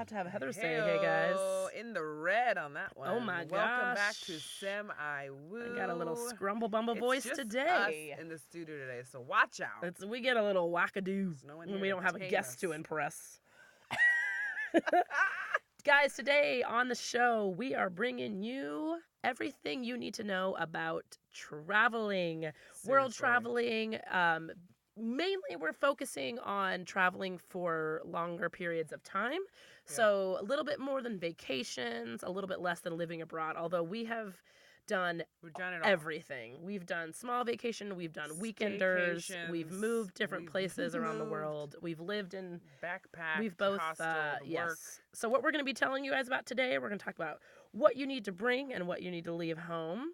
have to have Heather say, hey guys. In the red on that one. Oh my Welcome back gosh. to Semi Woo. I got a little scrumble bumble It's voice just today. us in the studio today, so watch out. We get a little wackadoo There's no one when here we to don't have a tame guest us. to impress. Guys, today on the show, we are bringing you everything you need to know about traveling, world Seriously. traveling. Mainly, we're focusing on traveling for longer periods of time. So a little bit more than vacations, a little bit less than living abroad, although we've done We've done it all. everything. We've done small vacation, we've done weekenders, we've moved different places around the world. We've lived in backpack. We've both hosteled, yes. work. So what we're going to be telling you guys about today, we're going to talk about what you need to bring and what you need to leave home.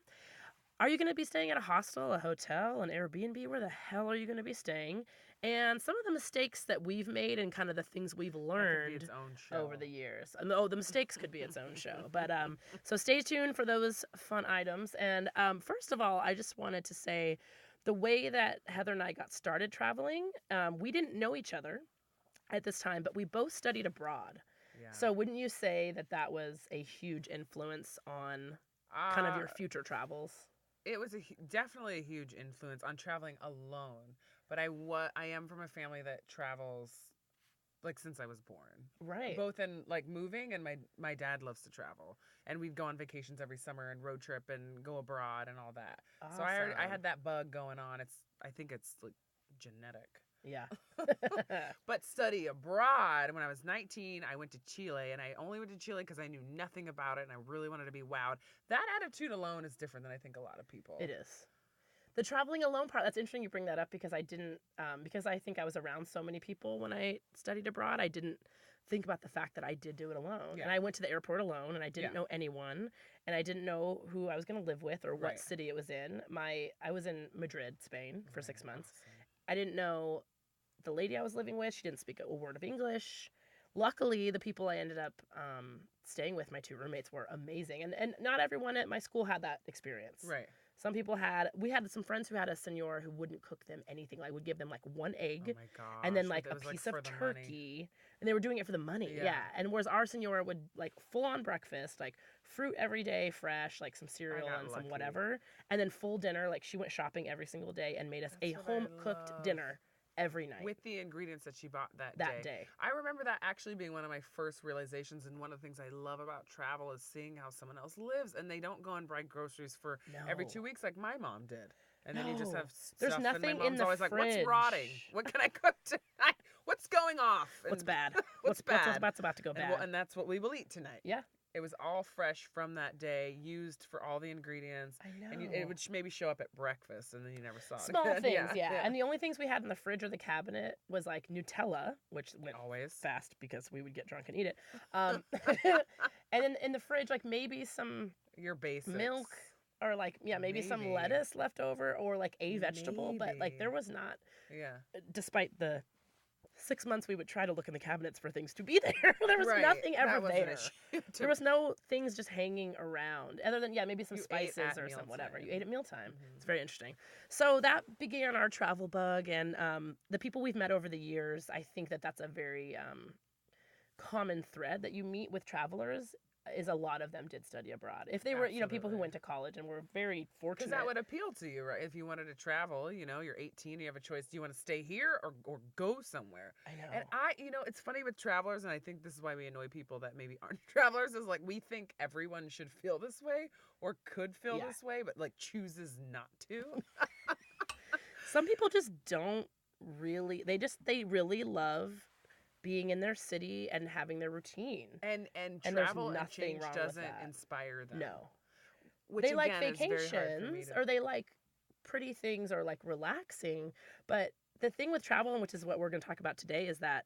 Are you going to be staying at a hostel, a hotel, an Airbnb? Where the hell are you going to be staying? And some of the mistakes that we've made and kind of the things we've That could be learned its own show. over the years. And the mistakes could be its own show. But so stay tuned for those fun items. And first of all, I just wanted to say the way that Heather and I got started traveling, we didn't know each other at this time, but we both studied abroad. Yeah. So wouldn't you say that that was a huge influence on kind of your future travels? It was definitely a huge influence on traveling alone. But I am from a family that travels like since I was born. Right. Both in like moving, and my dad loves to travel, and we'd go on vacations every summer and road trip and go abroad and all that. Awesome. So I had that bug going on. I think it's like genetic. Yeah. But study abroad, when I was 19, I went to Chile, and I only went to Chile because I knew nothing about it, and I really wanted to be wowed. That attitude alone is different than I think a lot of people. It is. The traveling alone part, that's interesting you bring that up because I didn't, because I think I was around so many people when I studied abroad, I didn't think about the fact that I did do it alone. Yeah. And I went to the airport alone, and I didn't know anyone, and I didn't know who I was going to live with or what city it was in. I was in Madrid, Spain for 6 months. I didn't know the lady I was living with. She didn't speak a word of English. Luckily, the people I ended up staying with, my two roommates, were amazing. And not everyone at my school had that experience. Right. Some people we had some friends who had a senor who wouldn't cook them anything. Like, would give them like one egg Oh my gosh. and then like That a was, piece like, of for the turkey. money. And they were doing it for the money. Yeah. Yeah. And whereas our senor would like full on breakfast, like fruit every day, fresh, like some cereal and lucky. some whatever. And then full dinner. Like, she went shopping every single day and made us That's a what I home cooked love. dinner every night. With the ingredients that she bought that day. I remember that actually being one of my first realizations, and one of the things I love about travel is seeing how someone else lives, and they don't go and buy groceries for every 2 weeks like my mom did. And then you just have There's stuff, nothing and my in mom's the always like, fridge. what's rotting? What can I cook tonight? What's going off? And What's bad? what's bad? What's about to go bad? And that's what we will eat tonight. Yeah. It was all fresh from that day, used for all the ingredients. I know. And it would maybe show up at breakfast, and then you never saw it. Small again. things, yeah. And the only things we had in the fridge or the cabinet was like Nutella, which went always fast because we would get drunk and eat it. And then in the fridge, like maybe some your basics. milk, or like maybe some lettuce left over, or like a vegetable. But like there was not. Yeah. Despite the 6 months we would try to look in the cabinets for things to be there. There was nothing ever there. There was no things just hanging around, other than maybe some spices or some whatever. You ate at mealtime. Mm-hmm. It's very interesting. So that began our travel bug, and the people we've met over the years, I think that's a very common thread that you meet with travelers. Is a lot of them did study abroad. If they were, people who went to college and were very fortunate. Because that would appeal to you, right? If you wanted to travel, you're 18, you have a choice. Do you want to stay here or go somewhere? I know. And it's funny with travelers, and I think this is why we annoy people that maybe aren't travelers, is like we think everyone should feel this way or could feel this way, but like chooses not to. Some people just don't really, they really love being in their city and having their routine. And travel and change doesn't inspire them. No. Which they again, like is very hard for me vacations, or they like pretty things, or like relaxing. But the thing with travel, and which is what we're going to talk about today, is that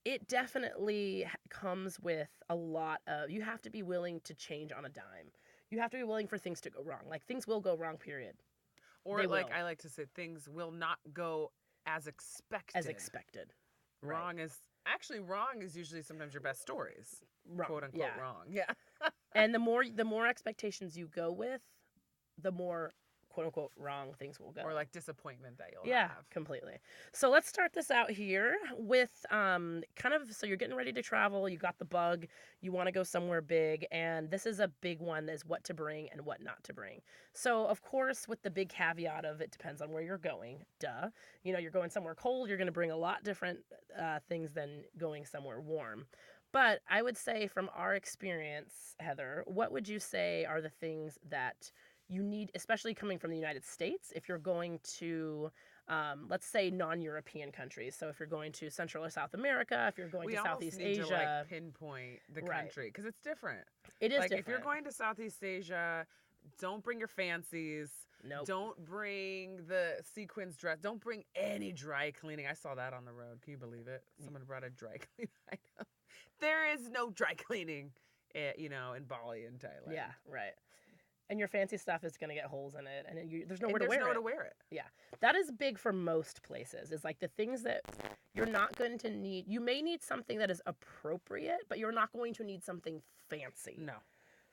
it definitely comes with a lot of, you have to be willing to change on a dime. You have to be willing for things to go wrong. Like, things will go wrong, period. Or I like to say, things will not go as expected. As expected. Wrong is usually sometimes your best stories. Wrong. Quote unquote wrong. Yeah. And the more expectations you go with, the more quote unquote wrong things will go. Or like disappointment that you'll have. Yeah, completely. So let's start this out here with kind of, so you're getting ready to travel, you got the bug, you want to go somewhere big, and this is a big one, is what to bring and what not to bring. So of course, with the big caveat of it depends on where you're going, duh. You know, you're going somewhere cold, you're going to bring a lot different things than going somewhere warm. But I would say from our experience, Heather, what would you say are the things that you need, especially coming from the United States, if you're going to, let's say, non-European countries? So if you're going to Central or South America, if you're going to Southeast Asia. We almost need to like pinpoint the country because it's different. It is like, different. If you're going to Southeast Asia, don't bring your fancies. Nope. Don't bring the sequins dress. Don't bring any dry cleaning. I saw that on the road. Can you believe it? Someone brought a dry cleaning item. There is no dry cleaning, in Bali and Thailand. Yeah, right. And your fancy stuff is going to get holes in it, and there's nowhere to wear it. There's nowhere to wear it. Yeah. That is big for most places. It's like the things that you're not going to need. You may need something that is appropriate, but you're not going to need something fancy. No.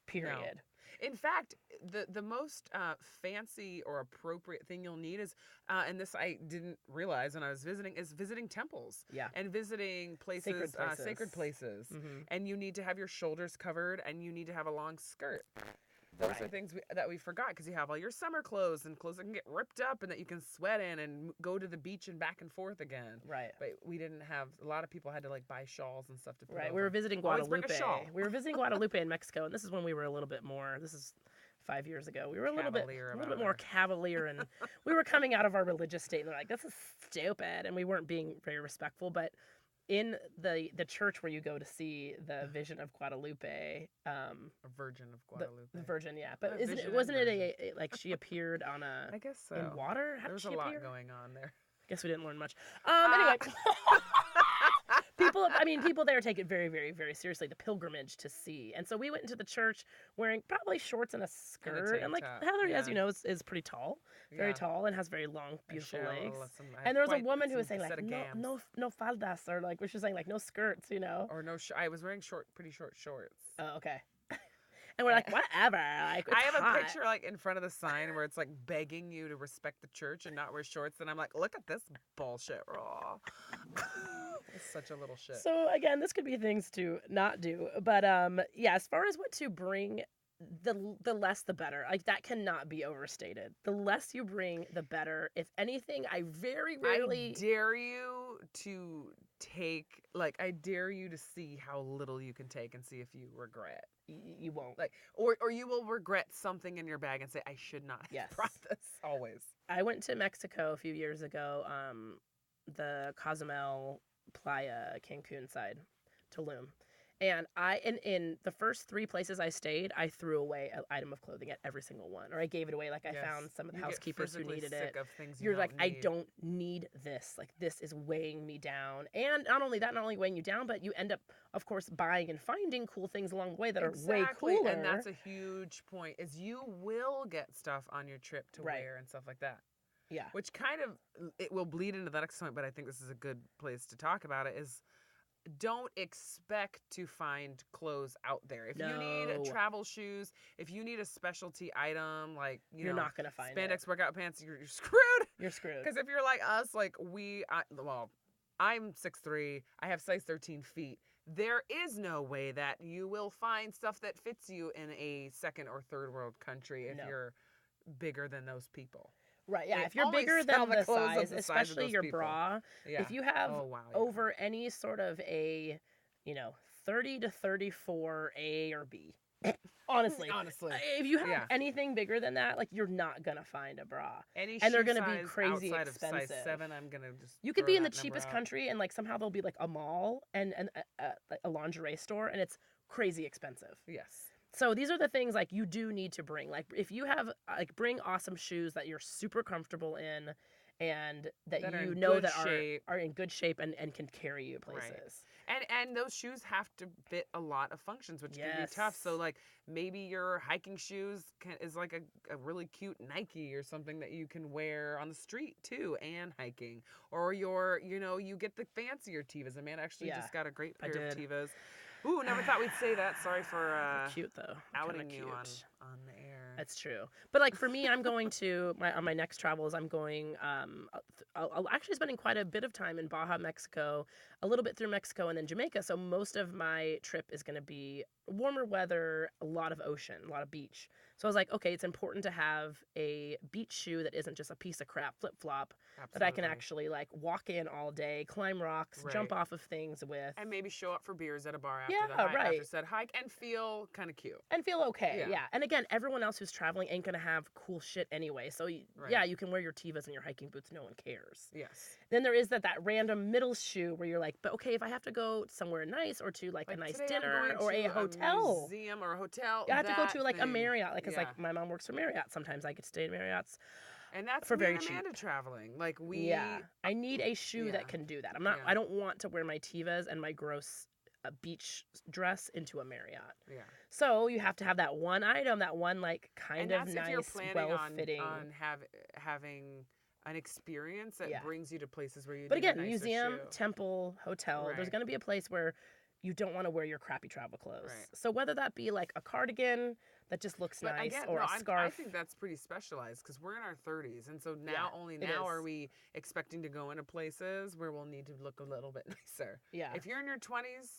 Period. No. In fact, the most fancy or appropriate thing you'll need is, and this I didn't realize when I was visiting, is visiting temples. Yeah. And visiting places, sacred places. Mm-hmm. And you need to have your shoulders covered, and you need to have a long skirt. Those are things that we forgot, because you have all your summer clothes and clothes that can get ripped up and that you can sweat in and go to the beach and back and forth again. Right. But we didn't have, a lot of people had to like buy shawls and stuff to put over. We were visiting Guadalupe. We were visiting Guadalupe in Mexico, and this is when we were a little bit more, this is 5 years ago. We were a little bit more cavalier, and we were coming out of our religious state, and they're like, this is stupid, and we weren't being very respectful, but in the church where you go to see the Vision of Guadalupe, a Virgin of Guadalupe, the Virgin, yeah, but wasn't it like she appeared on a I guess so in water? How there was did she a lot appear? going on there. I guess we didn't learn much. Anyway. People there take it very, very, very seriously, the pilgrimage to see. And so we went into the church wearing probably shorts and a skirt. And like Heather, as you know, is pretty tall, very tall, and has very long, beautiful legs. And there was a woman who was saying like, no faldas, or like, she was saying like, no skirts, Or no, I was wearing pretty short shorts. Oh, okay. And we're like, whatever. Like, I have a picture like in front of the sign where it's like begging you to respect the church and not wear shorts. And I'm like, look at this bullshit raw. It's such a little shit. So again, this could be things to not do. But yeah, as far as what to bring, the less the better. Like, that cannot be overstated. The less you bring, the better. If anything, I very rarely dare you to take, like, I dare you to see how little you can take and see if you regret. You won't. Like, or you will regret something in your bag and say, I should not have brought this. Always. I went to Mexico a few years ago, the Cozumel, Playa, Cancun side, Tulum. And in the first 3 places I stayed, I threw away an item of clothing at every single one, or I gave it away. Like, I found some of the housekeepers who needed it. You're like, I don't need this. Like, this is weighing me down. And not only weighing you down, but you end up, of course, buying and finding cool things along the way that are way cooler. And that's a huge point, is you will get stuff on your trip to wear and stuff like that. Yeah. Which kind of, it will bleed into the next point, but I think this is a good place to talk about it, is don't expect to find clothes out there. If you need travel shoes, if you need a specialty item, like, you're not going to find spandex workout pants, you're screwed. You're screwed. Because if you're like us, like I'm 6'3", I have size 13 feet. There is no way that you will find stuff that fits you in a second or third world country if you're bigger than those people. Right, yeah. If you're bigger than the size, especially your bra, if you have over any sort of a, 30 to 34 A or B, honestly, if you have anything bigger than that, like, you're not gonna find a bra, and they're gonna be crazy expensive. Of size 7, I'm gonna just. You could be in the cheapest country, and like somehow there'll be like a mall and a lingerie store, and it's crazy expensive. Yes. So these are the things, like, you do need to bring. Like, if you have, like, bring awesome shoes that you're super comfortable in, and that you know that are in good shape and can carry you places. Right. And those shoes have to fit a lot of functions, which can be tough. So, like, maybe your hiking shoes is like a really cute Nike or something that you can wear on the street too, and hiking. Or you get the fancier Tevas. Amanda actually just got a great pair of Tevas. Ooh, never thought we'd say that. Sorry for cute though. outing you on the air. That's true. But like for me, I'm going to on my next travels. I'm going. I'll actually spending quite a bit of time in Baja, Mexico, a little bit through Mexico, and then Jamaica. So most of my trip is going to be warmer weather, a lot of ocean, a lot of beach. So I was like, okay, it's important to have a beach shoe that isn't just a piece of crap flip flop that I can actually like walk in all day, climb rocks, jump off of things with, and maybe show up for beers at a bar after the hike, after said hike, and feel kind of cute and feel okay. Yeah. And again, everyone else who's traveling ain't gonna have cool shit anyway. So yeah, you can wear your Tevas and your hiking boots. No one cares. Yes. Then there is that random middle shoe where you're like, but okay, if I have to go somewhere nice or to like a nice dinner or a hotel, museum or a hotel, I have to go to like a Marriott, like because like my mom works for Marriott. Sometimes I get to stay in Marriott's. And that's for me very and Amanda cheap. traveling. Like I need a shoe that can do that. I don't want to wear my Tevas and my gross beach dress into a Marriott. Yeah. So you have to have that one item, that one like kind of nice, well-fitting. On having an experience that brings you to places where you. But again, museum, temple, hotel. There's going to be a place where you don't want to wear your crappy travel clothes. Right. So whether that be like a cardigan that just looks nice or a scarf. I think that's pretty specialized because we're in our 30s. And so now are we expecting to go into places where we'll need to look a little bit nicer. Yeah. If you're in your 20s.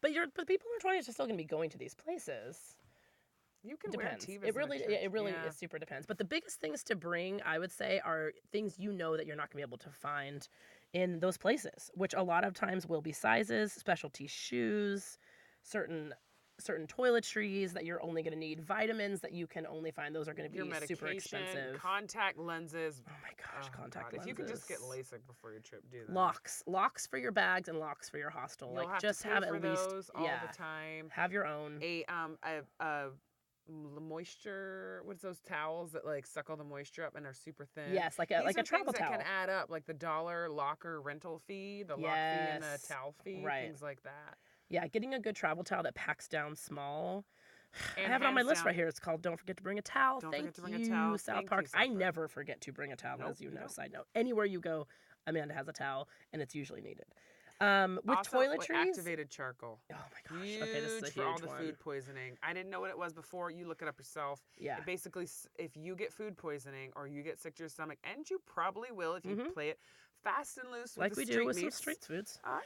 But people in their 20s are still going to be going to these places. You can depends. wear Tevas. It really is super depends. But the biggest things to bring, I would say, are things you know that you're not going to be able to find in those places, which a lot of times will be sizes, specialty shoes, certain toiletries that you're only going to need, vitamins that you can only find. Those are going to be super expensive. Contact lenses. Oh my gosh, contact lenses. If you could just get LASIK before your trip, do that. Locks for your bags and locks for your hostel. You'll have just to have at least all the time. Have your own. Moisture, what's those towels that like suck all the moisture up and are super thin? Yes, like a travel towel. That can add up, like the $1 locker rental fee, the lock fee and the towel fee, things like that. Yeah, getting a good travel towel that packs down small. And I have it on my list right here. It's called Don't Forget to Bring a Towel. Thank you, South Park. I never forget to bring a towel, as you know. Side note. Anywhere you go, Amanda has a towel, and it's usually needed. With also, toiletries, activated charcoal. Oh my gosh! Okay, this is a huge for all the food poisoning. I didn't know what it was before. You look it up yourself. Yeah. Basically, if you get food poisoning or you get sick to your stomach, and you probably will if you play it fast and loose, like with we the do with meats. some street foods. I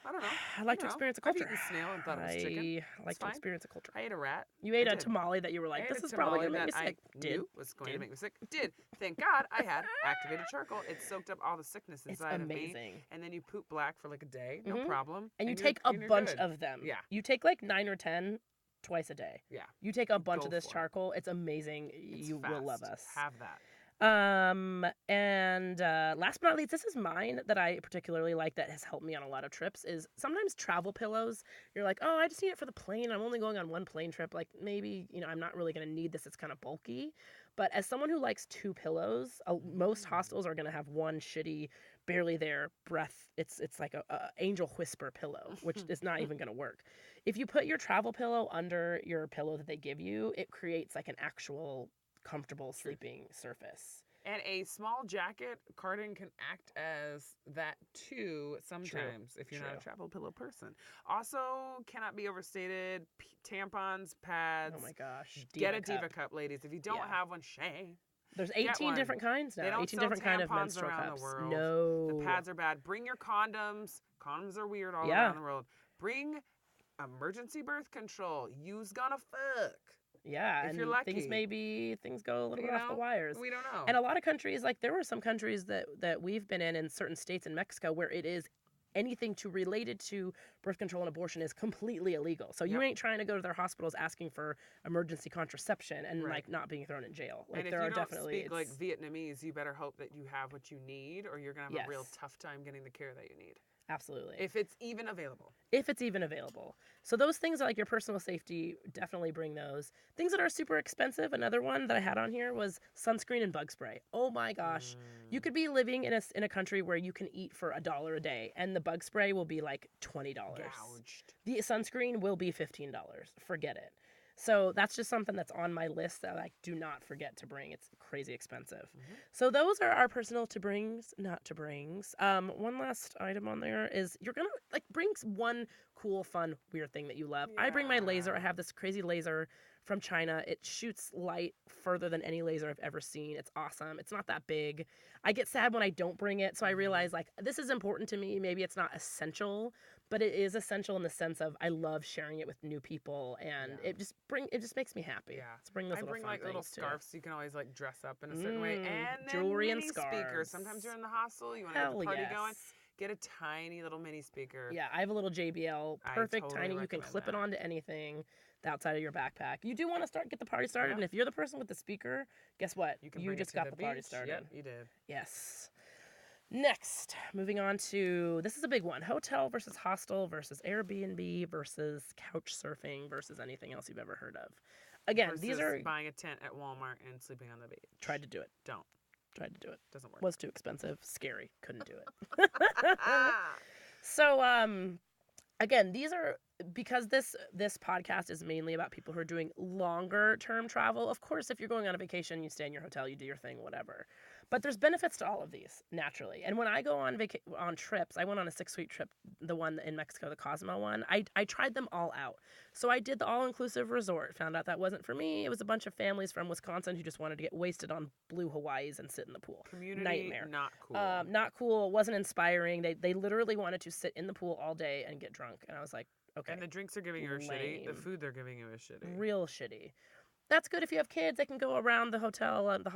don't know. I like to experience a culture. I've eaten snail and thought it was chicken. I like to experience a culture. I ate a rat. You ate a tamale that you were like, this is probably going to make me sick. Was going to make me sick. Did. Thank God I had activated charcoal. It soaked up all the sickness inside of me. And then you poop black for like a day. No problem. And you take a bunch of them. Yeah. You take like 9 or 10 twice a day. Yeah. You take a bunch of this charcoal. It's amazing. You will love us. Have that. And last but not least, this is mine that I particularly like that has helped me on a lot of trips is sometimes travel pillows. You're like, oh, I just need it for the plane. I'm only going on one plane trip. Like maybe, I'm not really going to need this. It's kind of bulky. But as someone who likes 2 pillows, most hostels are going to have one shitty, barely there breath. It's like a angel whisper pillow, which is not even going to work. If you put your travel pillow under your pillow that they give you, it creates like an actual comfortable sleeping surface. And a small jacket cardigan can act as that too sometimes if you're not a travel pillow person. Also, cannot be overstated, tampons, pads. Oh my gosh. Get a Diva cup, ladies. If you don't have one, shame. There's 18 different kinds now. They don't 18 different kind of menstrual around cups. The world. No. The pads are bad. Bring your condoms. Condoms are weird all around the world. Bring emergency birth control. You's gonna fuck. Yeah, if and you're lucky. things go a little bit off the wires. We don't know. And a lot of countries, like there were some countries that we've been in certain states in Mexico where it is anything related to birth control and abortion is completely illegal. So you ain't trying to go to their hospitals asking for emergency contraception and like not being thrown in jail. Like and there if you are don't speak like Vietnamese, you better hope that you have what you need, or you're gonna have a real tough time getting the care that you need. Absolutely. If it's even available. So those things are like your personal safety, definitely bring those. Things that are super expensive, another one that I had on here was sunscreen and bug spray. Oh my gosh. You could be living in a country where you can eat for $1 a day and the bug spray will be like $20. Gouged. The sunscreen will be $15. Forget it. So that's just something that's on my list that I do not forget to bring. It's crazy expensive. So those are our personal to brings, not to brings. One last item on there is you're going to bring one cool, fun, weird thing that you love. I bring my laser. I have this crazy laser from China. It shoots light further than any laser I've ever seen. It's awesome. It's not that big. I get sad when I don't bring it, so I realize, like, this is important to me. Maybe it's not essential, but it is essential in the sense of I love sharing it with new people, and it just makes me happy. Yeah. Let's bring those I bring like little scarves so you can always like dress up in a certain way, and then jewelry mini and scarves. Speakers. Sometimes you're in the hostel, you want to get the party going. Get a tiny little mini speaker. Yeah, I have a little JBL, perfect, tiny. You can clip it onto anything outside of your backpack. You do want to get the party started, and if you're the person with the speaker, guess what? You just got the party started. Yep, you did. Yes. Next, moving on to, this is a big one, hotel versus hostel versus Airbnb versus couch surfing versus anything else you've ever heard of. Again, these are buying a tent at Walmart and sleeping on the beach. Tried to do it. Don't. Tried to do it. Doesn't work. Was too expensive. Scary. Couldn't do it. So, again, these are, because this podcast is mainly about people who are doing longer term travel. Of course, if you're going on a vacation, you stay in your hotel, you do your thing, whatever. But there's benefits to all of these, naturally. And when I go on trips, I went on a 6-week trip, the one in Mexico, the Cozumel one. I tried them all out. So I did the all-inclusive resort, found out that wasn't for me. It was a bunch of families from Wisconsin who just wanted to get wasted on blue Hawaiis and sit in the pool. Community, nightmare. Not cool. Not cool. Wasn't inspiring. They literally wanted to sit in the pool all day and get drunk. And I was like, okay. And the drinks they're giving you are shitty. The food they're giving you is shitty. Real shitty. That's good if you have kids. They can go around the hotel and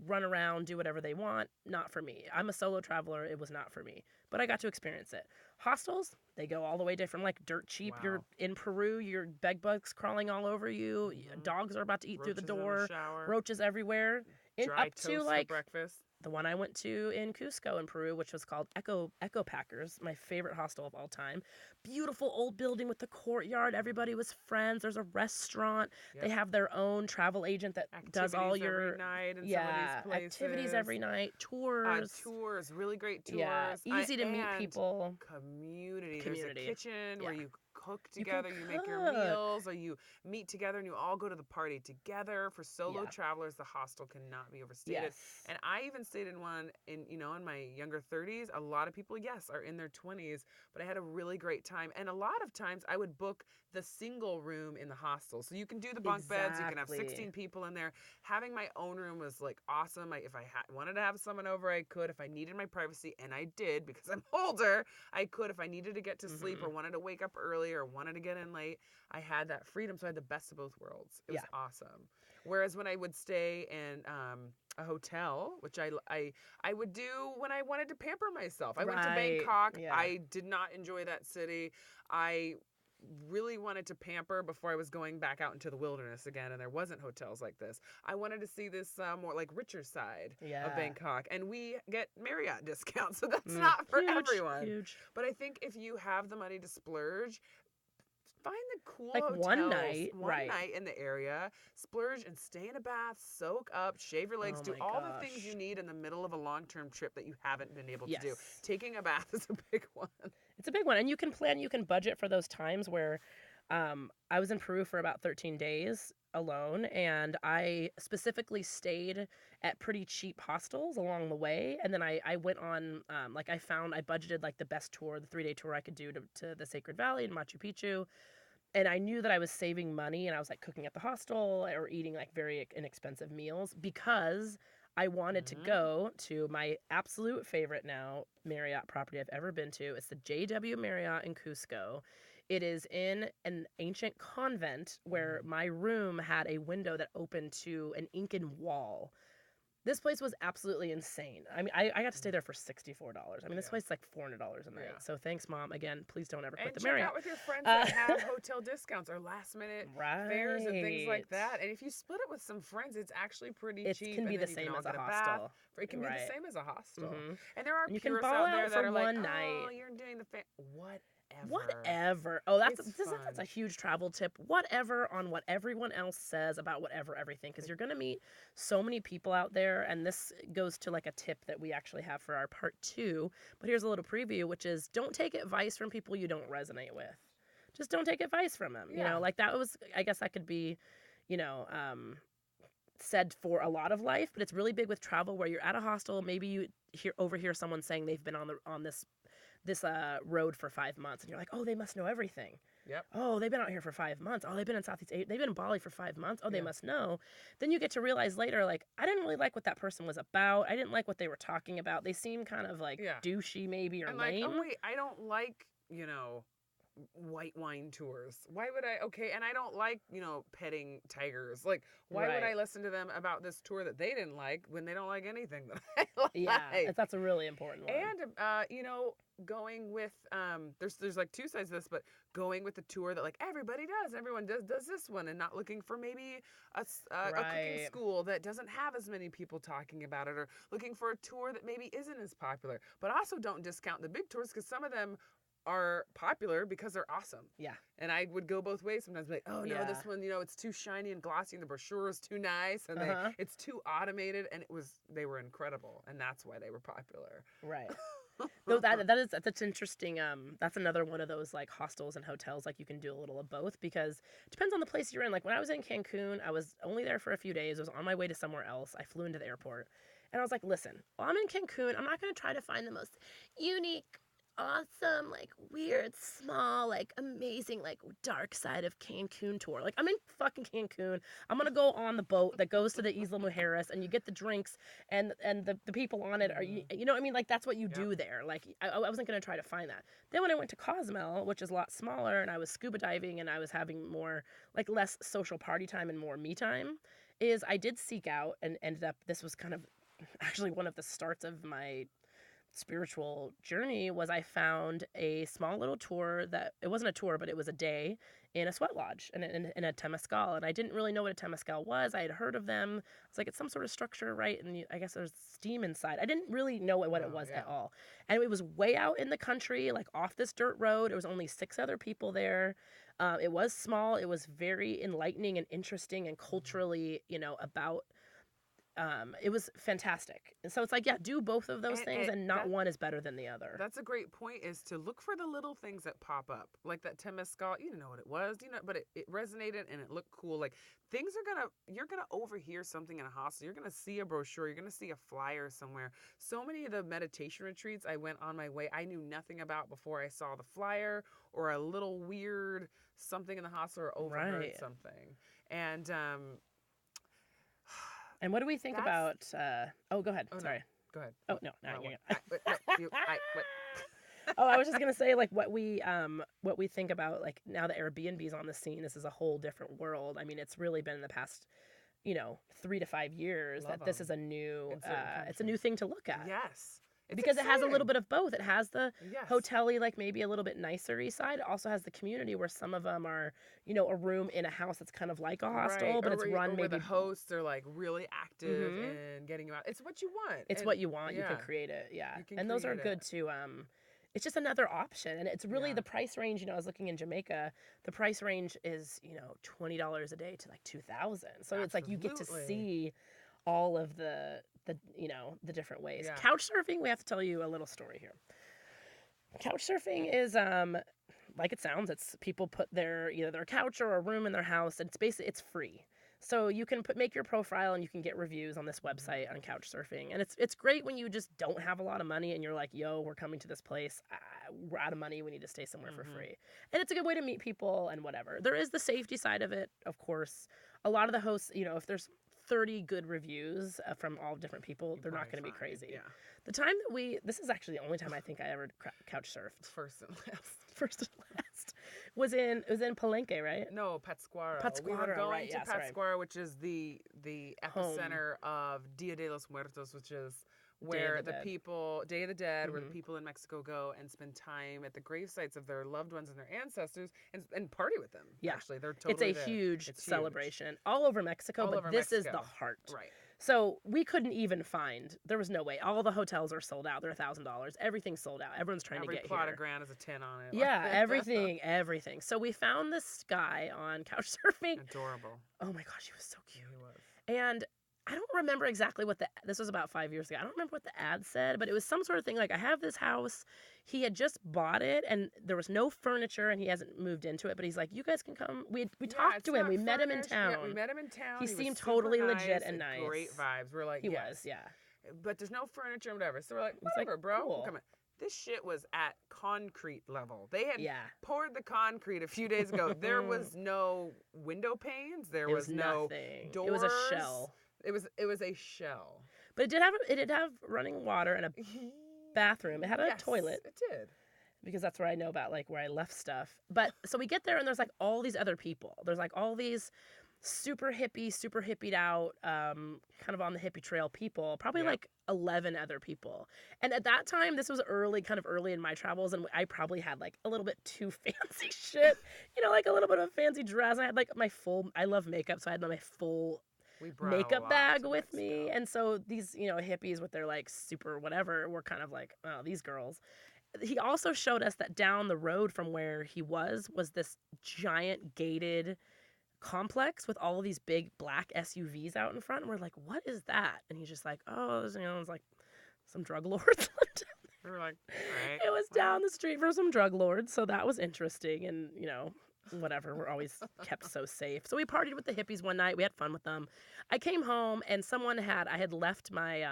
run around, do whatever they want. Not for me. I'm a solo traveler. It was not for me. But I got to experience it. Hostels, they go all the way different, like dirt cheap. Wow. You're in Peru, your bed bugs crawling all over you. Mm-hmm. Dogs are about to eat roaches through the door. In the shower. Roaches everywhere. Dry toast for breakfast. The one I went to in Cusco in Peru, which was called Echo Packers, my favorite hostel of all time. Beautiful old building with the courtyard. Everybody was friends. There's a restaurant. Yep. They have their own travel agent that does all your every night in some of these places. Activities every night. Tours. Really great tours. Yeah, easy to meet people. Community. There's a kitchen where you cook together, you make your meals, or you meet together and you all go to the party together. For solo travelers, the hostel cannot be overstated. Yes. And I even stayed in one in my younger 30s. A lot of people, are in their 20s, but I had a really great time. And a lot of times I would book the single room in the hostel. So you can do the bunk beds, you can have 16 people in there. Having my own room was like awesome. If I wanted to have someone over, I could. If I needed my privacy, and I did because I'm older, I could. If I needed to get to sleep or wanted to wake up early or wanted to get in late, I had that freedom. So I had the best of both worlds. It was awesome. Whereas when I would stay in a hotel, which I would do when I wanted to pamper myself. I went to Bangkok. Yeah. I did not enjoy that city. I really wanted to pamper before I was going back out into the wilderness again, and there wasn't hotels like this. I wanted to see this more like richer side of Bangkok, and we get Marriott discounts, so that's not for everyone. Huge. But I think if you have the money to splurge, find the cool hotels, one night in the area, splurge and stay in a bath, soak up, shave your legs, do all the things you need in the middle of a long-term trip that you haven't been able to do. Taking a bath is a big one. It's a big one, and you can budget for those times where I was in Peru for about 13 days alone, and I specifically stayed at pretty cheap hostels along the way, and then I went on, I budgeted like the best tour, the 3-day tour I could do to the Sacred Valley and Machu Picchu, and I knew that I was saving money, and I was like cooking at the hostel or eating like very inexpensive meals because I wanted to go to my absolute favorite now Marriott property I've ever been to. It's the JW Marriott in Cusco. It is in an ancient convent where my room had a window that opened to an Incan wall. This place was absolutely insane. I mean, I got to stay there for $64. I mean, this place is like $400 a night. Yeah. So thanks, Mom. Again, please don't ever quit the Marriott. And check out with your friends that have hotel discounts or last-minute fares and things like that. And if you split it with some friends, it's actually pretty cheap. It can be the same as a hostel. It can be the same as a hostel. Mm-hmm. And there are purists out there that are like, oh, you're doing the Whatever. Oh, that's a huge travel tip. Whatever on what everyone else says about everything, because you're going to meet so many people out there, and this goes to like a tip that we actually have for our part 2. But here's a little preview, which is don't take advice from people you don't resonate with. Just don't take advice from them. Yeah. That was, I guess that could be, said for a lot of life, but it's really big with travel where you're at a hostel. Maybe you overhear someone saying they've been on this road for 5 months, and you're like, oh, they must know everything. Yep. Oh, they've been out here for 5 months. Oh, they've been in Southeast Asia. They've been in Bali for 5 months. Oh, they must know. Then you get to realize later, like, I didn't really like what that person was about. I didn't like what they were talking about. They seem kind of like douchey maybe or and lame. Like, oh wait, I don't like, white wine tours. Why would I? Okay, and I don't like, petting tigers. Like, why would I listen to them about this tour that they didn't like when they don't like anything that I like? Yeah, that's a really important one. And going with there's like two sides of this, but going with the tour that like everybody does, everyone does this one, and not looking for maybe a cooking school that doesn't have as many people talking about it, or looking for a tour that maybe isn't as popular. But also don't discount the big tours, because some of them are popular because they're awesome. Yeah. And I would go both ways sometimes, like, oh no, this one, it's too shiny and glossy, and the brochure is too nice, and it's too automated, and they were incredible, and that's why they were popular. Right. Though that's interesting. That's another one of those like hostels and hotels, like you can do a little of both, because it depends on the place you're in. Like when I was in Cancun, I was only there for a few days. I was on my way to somewhere else. I flew into the airport, and I was like, listen, while I'm in Cancun, I'm not going to try to find the most unique, awesome, like weird, small, like amazing, like dark side of Cancun tour. Like I'm in fucking Cancun. I'm gonna go on the boat that goes to the Isla Mujeres, and you get the drinks, and the people on it are you know what I mean, like that's what you do there. Like I wasn't gonna try to find that. Then when I went to Cozumel, which is a lot smaller, and I was scuba diving, and I was having more like less social party time and more me time, is I did seek out and ended up, this was kind of actually one of the starts of my spiritual journey, was I found a small little tour that, it wasn't a tour, but it was a day in a sweat lodge in a temazcal. And I didn't really know what a temazcal was. I had heard of them. I was like, it's some sort of structure, right? And I guess there's steam inside. I didn't really know what it was at all. And it was way out in the country, like off this dirt road. There was only 6 other people there. It was small. It was very enlightening and interesting and culturally, about it was fantastic. And so it's like, do both of those things, and not one is better than the other. That's a great point, is to look for the little things that pop up. Like that temazcal, you didn't know what it was, but it resonated and it looked cool. Like you're gonna overhear something in a hostel. You're gonna see a brochure. You're gonna see a flyer somewhere. So many of the meditation retreats I went on my way, I knew nothing about before I saw the flyer or a little weird something in the hostel, or overheard something. And what do we think about? Go ahead. Oh, Sorry. No. Go ahead. Oh no, I was just gonna say, like, what we think about, like, now that Airbnb's on the scene. This is a whole different world. I mean, it's really been in the past, 3 to 5 years this is a new it's a new thing to look at. Yes. Because exciting. It has a little bit of both. It has the hotel-y, like maybe a little bit nicer-y side. It also has the community, where some of them are, a room in a house that's kind of like a hostel, but it's run maybe. The hosts are like really active and getting you out. It's what you want. It's what you want. You can create it. Yeah. And those are good too. It's just another option. And it's really the price range. I was looking in Jamaica. The price range is, $20 a day to like $2,000. So it's like you get to see all of the different ways. Yeah. Couch surfing, we have to tell you a little story here. Couch surfing is like it sounds. It's people put either their couch or a room in their house, and it's free. So you can make your profile, and you can get reviews on this website on couch surfing. And it's great when you just don't have a lot of money and you're like, yo, we're coming to this place. We're out of money. We need to stay somewhere for free. And it's a good way to meet people and whatever. There is the safety side of it, of course. A lot of the hosts, if there's 30 good reviews from all different people, they're not going to be crazy. Yeah. The time that this is actually the only time I think I ever couch surfed. First and last. Was in Palenque, right? No, Pátzcuaro. We were going to Pátzcuaro, which is the epicenter of Dia de los Muertos, which is where the people, Day of the Dead, where the people in Mexico go and spend time at the grave sites of their loved ones and their ancestors and party with them. Yeah. Actually, they're totally It's a huge celebration all over Mexico, but this is the heart. Right. So we couldn't even there was no way. All the hotels are sold out. They're $1,000. Everything's sold out. Everyone's trying to get here. Every plot of ground has a 10 on it. Yeah, everything. So we found this guy on couch surfing. Adorable. Oh my gosh, he was so cute. He was. And I don't remember exactly this was about 5 years ago. I don't remember what the ad said, but it was some sort of thing like, I have this house. He had just bought it, and there was no furniture, and he hasn't moved into it, but he's like, you guys can come. We talked to him. We met him in town. Yeah, we met him in town. He seemed totally legit and nice. Great vibes. We're like, he was, yeah. But there's no furniture and whatever. So we're like, whatever, bro. Cool. Come on. this shit was at concrete level. They had poured the concrete a few days ago. There was no window panes. There was no nothing. Doors. It was a shell. It was a shell. But it did have running water and a bathroom. It had a toilet. It did. Because that's where I know about, like, where I left stuff. But so we get there and there's like all these other people. There's like all these super hippied out, kind of on the hippie trail people, probably like 11 other people. And at that time, this was kind of early in my travels, and I probably had like a little bit too fancy shit, like a little bit of a fancy dress. I had like I love makeup, so I had my full makeup bag with me. Stuff. And so these, hippies with their like super whatever were kind of like, oh, these girls. He also showed us that down the road from where he was this giant gated complex with all of these big black SUVs out in front. And we're like, what is that? And he's just like, oh, it's like some drug lords. We were like, all right. It was down the street for some drug lords. So that was interesting. And, whatever. We're always kept so safe. So we partied with the hippies one night. We had fun with them. I came home and I had left my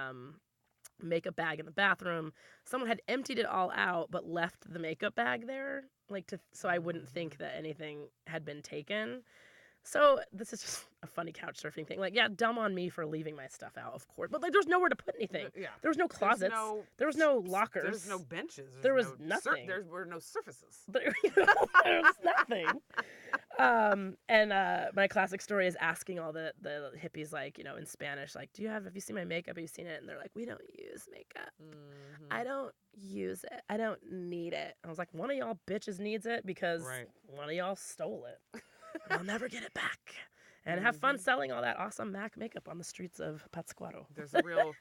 makeup bag in the bathroom. Someone had emptied it all out but left the makeup bag there, so I wouldn't think that anything had been taken. So this is just a funny couch surfing thing. Like, yeah, dumb on me for leaving my stuff out, of course. But like, there's nowhere to put anything. Yeah. There was no closets. There was no lockers. There's no benches. There was nothing. There were no surfaces. There was nothing. And my classic story is asking all the hippies, like, in Spanish, like, have you seen my makeup? Have you seen it? And they're like, we don't use makeup. Mm-hmm. I don't use it. I don't need it. I was like, one of y'all bitches needs it because one of y'all stole it. I'll never get it back. And have fun selling all that awesome MAC makeup on the streets of Pátzcuaro. There's a real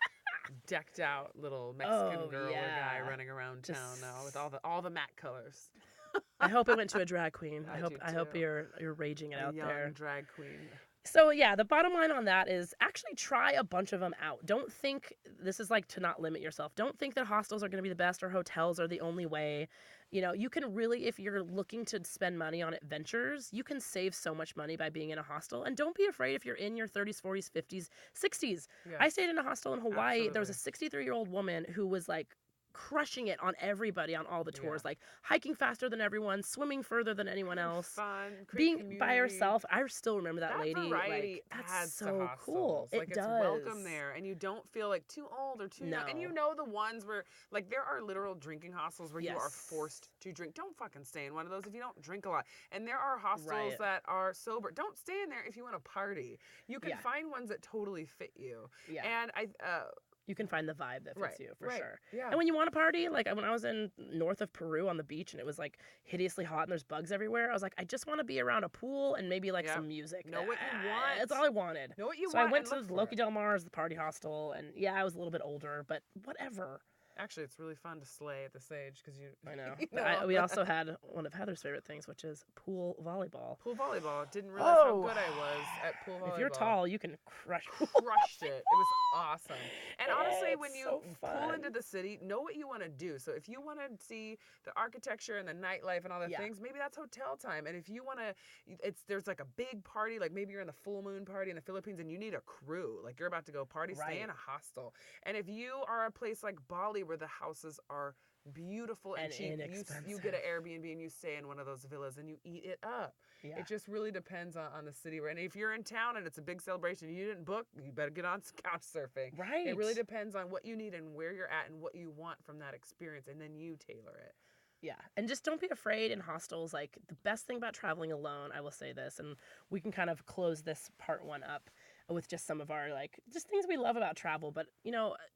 decked out little Mexican girl or guy running around town now with all the MAC colors. I hope it went to a drag queen. I hope you're raging it out there. Young drag queen. So yeah, the bottom line on that is actually try a bunch of them out. Don't think this is like to not limit yourself. Don't think that hostels are going to be the best or hotels are the only way. You can really, if you're looking to spend money on adventures, you can save so much money by being in a hostel. And don't be afraid if you're in your 30s, 40s, 50s, 60s. Yeah. I stayed in a hostel in Hawaii. Absolutely. There was a 63-year-old woman who was like crushing it on everybody on all the tours, like hiking faster than everyone, swimming further than anyone else, fun, being community. By herself. I still remember that lady. Variety that's so cool. Like, it's welcome there, and you don't feel like too old or too young. And the ones where like there are literal drinking hostels where you are forced to drink. Don't fucking stay in one of those if you don't drink a lot. And there are hostels that are sober. Don't stay in there if you want to party. You can find ones that totally fit you. Yeah. And you can find the vibe that fits you for sure. Yeah. And when you want to party, like when I was in north of Peru on the beach and it was like hideously hot and there's bugs everywhere, I was like, I just want to be around a pool and maybe like some music. Know what you want. That's all I wanted. Know what you want. So I went to Loki Del Mar's, the party hostel, and I was a little bit older, but whatever. Actually, it's really fun to slay at this age because I know. We also had one of Heather's favorite things, which is pool volleyball. Pool volleyball. Didn't realize how good I was at pool volleyball. If you're tall, you can crush. Crushed it. It was awesome. And honestly, when you pull into the city, know what you want to do. So if you want to see the architecture and the nightlife and all the things, maybe that's hotel time. And if you want to, there's like a big party, like maybe you're in the full moon party in the Philippines and you need a crew, like you're about to go party, stay in a hostel. And if you are a place like Bali where the houses are beautiful and cheap, you get an Airbnb and you stay in one of those villas and you eat it up. Yeah. It just really depends on the city. And if you're in town and it's a big celebration and you didn't book, you better get on couch surfing. Right. It really depends on what you need and where you're at and what you want from that experience, and then you tailor it. Yeah, and just don't be afraid in hostels. Like, the best thing about traveling alone, I will say this, and we can kind of close this part one up with just some of our, like, just things we love about travel. But,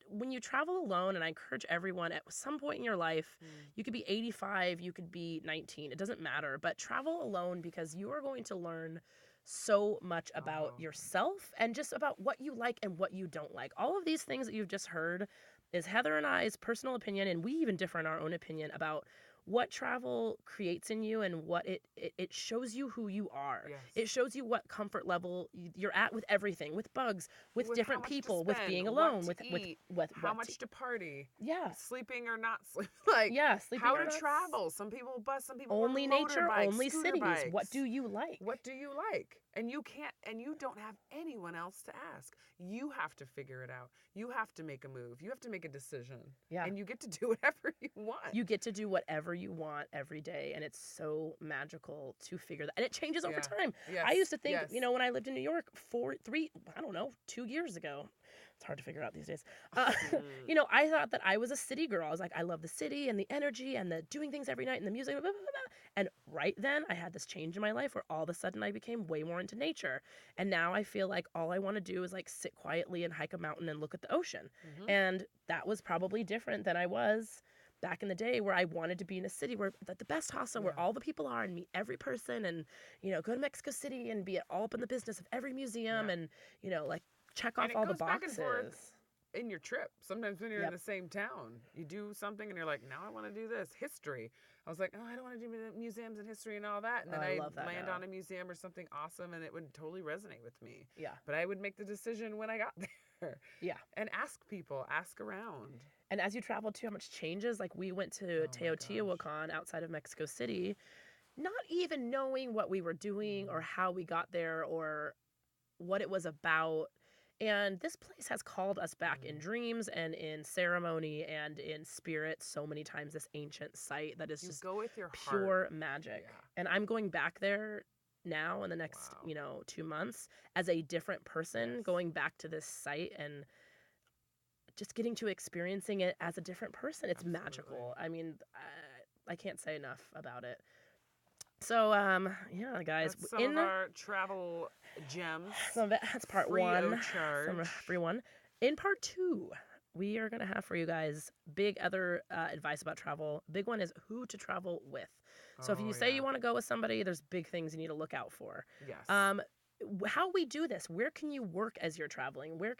when you travel alone, and I encourage everyone at some point in your life, you could be 85, you could be 19, it doesn't matter, but travel alone because you are going to learn so much about yourself and just about what you like and what you don't like. All of these things that you've just heard is Heather and I's personal opinion, and we even differ in our own opinion about what travel creates in you and what it shows you who you are. Yes. It shows you what comfort level you're at with everything, with bugs, with different people, with being alone, with how much to party. Yeah. Sleeping or not sleeping. Like, yeah, sleeping how or to not. travel. Some people bus, some people only nature, only cities. Bikes. What do you like? What do you like? And you don't have anyone else to ask. You have to figure it out. You have to make a move. You have to make a decision. Yeah. And you get to do whatever you want. You get to do whatever you want every day. And it's so magical to figure that. And it changes over time. Yes. I used to think, when I lived in New York 2 years ago. It's hard to figure out these days. I thought that I was a city girl. I was like, I love the city and the energy and the doing things every night and the music. Blah, blah, blah, blah. And right then I had this change in my life where all of a sudden I became way more into nature. And now I feel like all I want to do is like sit quietly and hike a mountain and look at the ocean. Mm-hmm. And that was probably different than I was back in the day where I wanted to be in a city where the best hostel where all the people are and meet every person and, go to Mexico City and be all up in the business of every museum and, like, check off all the boxes. Back and forth in your trip. Sometimes when you're in the same town, you do something and you're like, now I want to do this. History. I was like, I don't want to do museums and history and all that. And then I land on a museum or something awesome and it would totally resonate with me. Yeah. But I would make the decision when I got there. Yeah. And ask people, ask around. And as you travel too, how much changes? Like we went to Teotihuacan outside of Mexico City, not even knowing what we were doing or how we got there or what it was about. And this place has called us back in dreams and in ceremony and in spirit so many times, this ancient site that is just go with your pure heart. Magic. Yeah. And I'm going back there now in the next, 2 months as a different person, going back to this site and just getting to experiencing it as a different person. It's magical. I mean, I can't say enough about it. So, guys. That's some of our travel gems. That's part free one. Of charge. Free one. In part 2, we are going to have for you guys big other advice about travel. Big one is who to travel with. So if you say you want to go with somebody, there's big things you need to look out for. Yes. How we do this, where can you work as you're traveling? How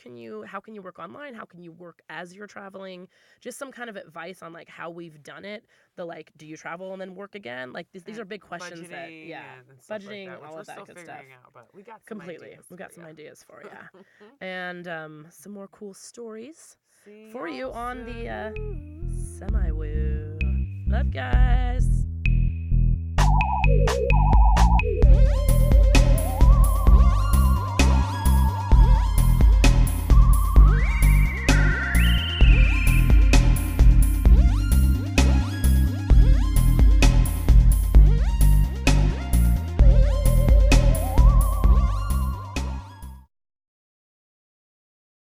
can you work online? How can you work as you're traveling? Just some kind of advice on like how we've done it. Do you travel and then work again? Like these are big questions budgeting budgeting, like that, all of that good stuff. Out, but we got some completely. Ideas we got some ideas for you. Mm-hmm. And some more cool stories for you on the Semi-Woo. Love, guys.